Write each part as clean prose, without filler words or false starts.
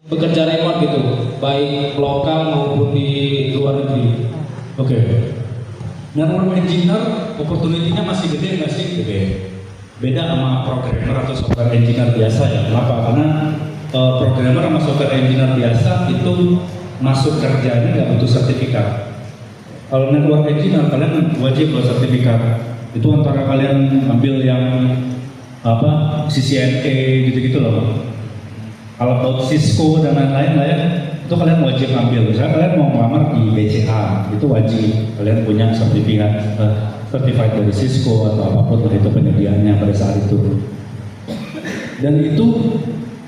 bekerja remote gitu, baik lokal maupun di luar negeri. Oke. Network engineer opportunity-nya masih gede nggak sih? Gede. Beda sama programmer atau software engineer biasa ya. Kenapa? Karena programmer sama software engineer biasa itu masuk kerjanya nggak butuh sertifikat. Kalau network engineer kalian wajib loh sertifikat. Itu antara kalian ambil yang apa CCNA gitu-gitu loh. Kalau buat Cisco dan lain-lain lah ya, itu kalian wajib ambil. Misalnya kalian mau melamar di BCA, itu wajib kalian punya sertifikat certified dari Cisco atau apapun itu penyediaannya pada saat itu. Dan itu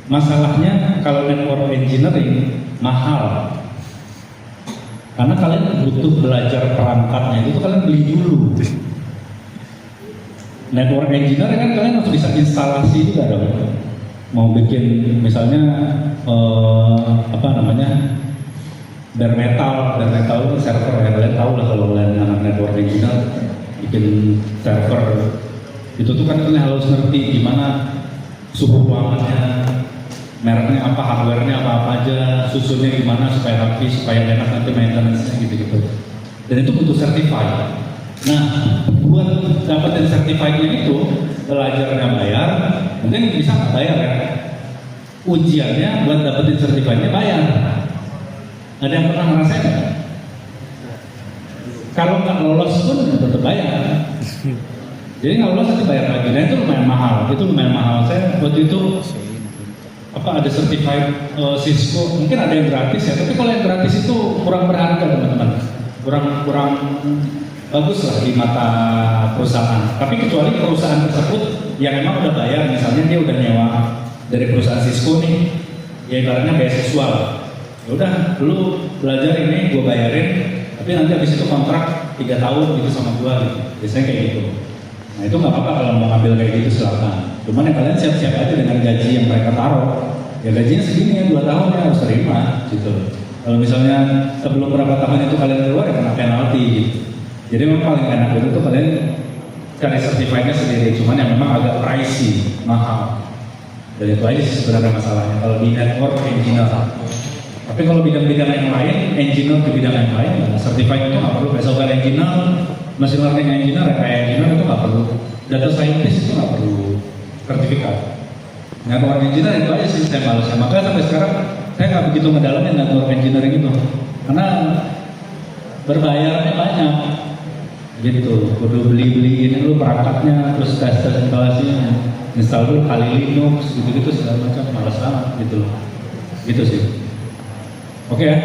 masalahnya kalau network engineering mahal. Karena kalian butuh belajar perangkatnya, itu kalian beli dulu. Network engineer kan kalian harus bisa instalasi juga dong. Mau bikin misalnya apa namanya bare metal server ya, kalian tahu lah kalau kalian anak network engineer bikin server itu tuh kan kalian harus ngerti gimana suhu ruangannya, mereknya apa, hardwarenya apa aja, susunnya gimana supaya rapi, supaya enak nanti maintenance-nya gitu-gitu. Dan itu butuh certified. Nah, buat dapetin certified-nya itu belajarnya bayar, mungkin bisa nggak bayar ya. Ujiannya buat dapetin sertifikatnya bayar. Ada yang pernah ngerasain nggak? Kalau nggak lolos pun tetap bayar. Jadi nggak lolos nanti bayar lagi. Nah itu lumayan mahal. Saya waktu itu apa ada certified Cisco, mungkin ada yang gratis ya. Tapi kalau yang gratis itu kurang berharga teman-teman. Kurang bagus lah di mata perusahaan. Tapi kecuali perusahaan tersebut yang emang udah bayar, misalnya dia udah nyewa dari perusahaan Cisco nih, ya ibaratnya beasiswa. Ya udah, lu belajar ini, gue bayarin, tapi nanti habis itu kontrak 3 tahun gitu sama gue gitu. Biasanya kayak gitu. Nah itu nggak apa-apa kalau mau ngambil kayak gitu silakan. Cuman yang kalian siap-siap aja dengan gaji yang mereka taruh. Ya gajinya segini ya 2 tahun ya harus terima gitu. Kalau misalnya sebelum berapa tahun itu kalian keluar ya kena penalti gitu. Jadi memang paling enak itu tuh kalian cari certified-nya sendiri, cuman yang memang agak pricey, mahal. Dan itu aja sih sebenarnya masalahnya kalau di network engineer. Tapi kalau bidang-bidang yang lain, engineer di bidang yang lain, certified itu nggak perlu. Software engineer, machine learning engineer, AI engineer itu nggak perlu. Data scientist itu nggak perlu sertifikat. Network engineer itu aja sih saya malasnya. Makanya sampai sekarang saya nggak begitu ngedalamin network engineering itu, karena berbayarnya banyak. Gitu, kudu beli ini lu perangkatnya, terus tes instalasinya, install dulu kali Linux, gitu-gitu segala macam, malas banget gitu loh. Gitu sih. Oke ya.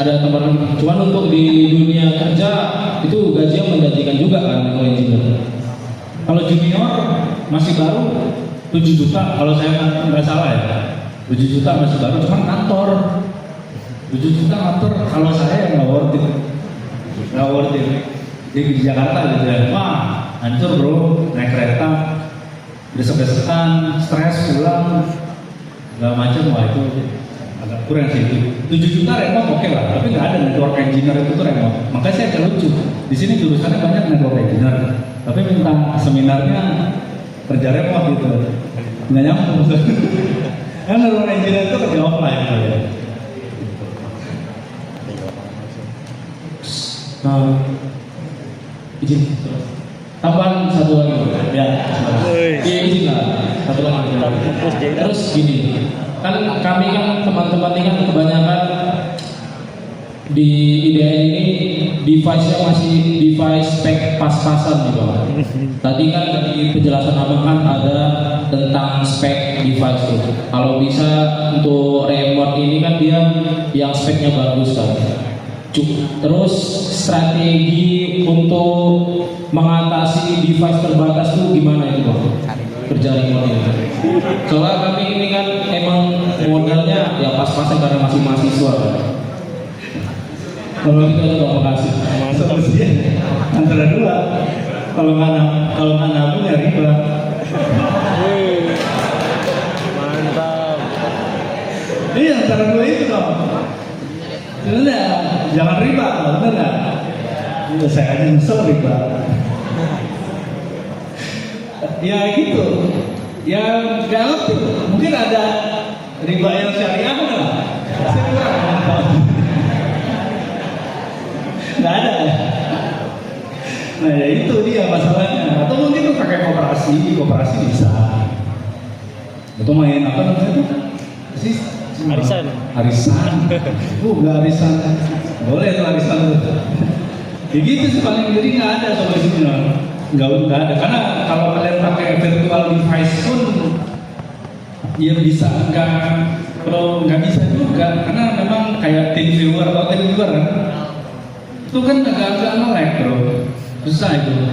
Ada tambahan, cuman untuk di dunia kerja itu gajinya menjanjikan juga kan kalau engineer. Kalau junior masih baru 7 juta kalau saya nggak salah ya. 7 juta masih baru, cuman kantor 7 juta ngatur, kalau saya nggak worth it. Di Jakarta gitu ya, wah hancur bro, naik kereta, desek-desekan, stres, pulang, segala macam, wah itu agak kurang sih. 7 juta remote oke lah, tapi nggak ada network engineer itu tuh remote. Makanya saya agak lucu, di sini jurusannya banyak network engineer, tapi minta seminarnya kerja remote gitu, nggak nyambung. Kan network engineer itu kerja offline gitu ya. Nah, izin tambahan satu lagi ya, izin lah satu lagi. Terus gini, kan kami kan teman-teman ini kan kebanyakan di IDN ini device-nya masih device spek pas-pasan gitu. Tadi kan dari penjelasan abang kan ada tentang spek device itu. Kalau bisa untuk remote ini kan dia yang speknya bagus kan. Terus strategi untuk mengatasi device terbatas itu gimana itu bang? Kerja remote ini. Soalnya kami ini kan emang modalnya ya pas-pasan karena masih mahasiswa kan. Kalau kita juga makasih. Solusinya antara dua. Kalau nggak nabung ya riba. Mantap. Iya antara dua itu dong. Bener, jangan riba, bener nggak? Ya, saya aja nyesel riba. Ya gitu. Ya nggak ngerti, mungkin ada riba yang syariah nggak? Saya kurang tahu. Nggak ada. Nah ya itu dia masalahnya. Atau mungkin tuh pakai koperasi bisa. Atau main apa namanya itu? Sih? Arisan. Nggak arisan. Boleh tuh arisan tuh. Ya gitu sih paling, jadi nggak ada solusinya. Nggak ada, karena kalau kalian pakai virtual device pun ya bisa nggak bisa juga, karena memang kayak tim viewer atau tim viewer kan, itu kan agak-agak melek bro, susah itu,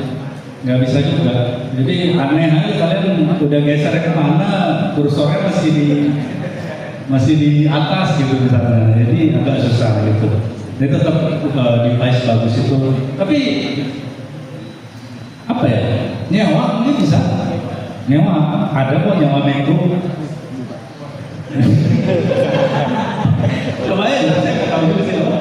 nggak bisa juga. Jadi aneh aja kalian udah geser ke mana, kursornya masih di atas gitu misalnya, jadi agak susah gitu. Ini tetap device bagus itu, tapi apa ya, nyewa ini bisa, nyewa ada kok nyewa minggu. Lumayan, saya nggak tahu juga sih apa.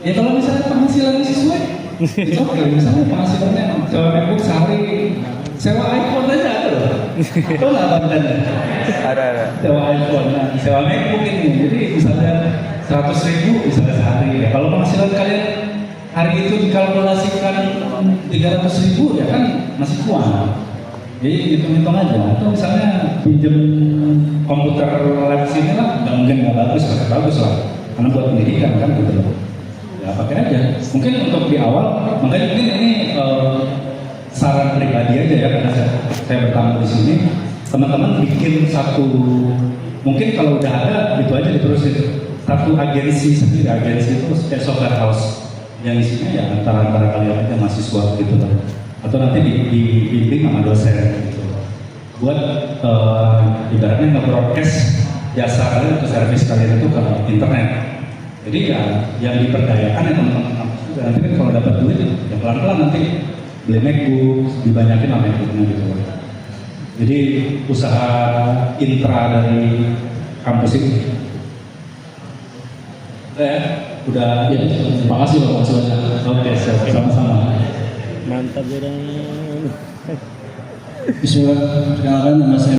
Ya kalau misalnya penghasilannya sesuai, itu oke. Misalnya penghasilannya sewa MacBook sehari, sewa iPhone aja ada loh. Itu nggak kontennya? Ada. Sewa iPhone, nah, sewa MacBook ini. Jadi misalnya 100.000 misalnya sehari. Ya, kalau penghasilan kalian hari itu dikalkulasikan 300.000 ya kan masih kuat. Jadi hitung-hitung aja. Atau misalnya pinjam komputer lab sini lah, mungkin nggak bagus, pakai bagus lah. Karena buat pendidikan kan gitu loh. Ya pakai aja. Mungkin untuk di awal, makanya mungkin ini saran pribadi aja ya, karena saya bertamu di sini. Teman-teman bikin satu, mungkin kalau udah ada itu aja diterusin. Satu agensi sendiri, agensi itu kayak software house yang isinya ya antara kalian aja mahasiswa gitu lah, atau nanti dibimbing sama dosen gitu, buat ibaratnya nge-broadcast jasa kalian atau servis kalian itu ke internet. Jadi ya yang diperdayakan ya teman-teman kampus juga, nanti kan kalau dapat duit ya pelan-pelan nanti beli MacBook, dibanyakin lah MacBooknya gitu. Jadi usaha intra dari kampus ini. Udah Ya, terima kasih Bapak, makasih banyak. oke, sama-sama. Mantap, Bang. Bismillah, perkenalkan nama saya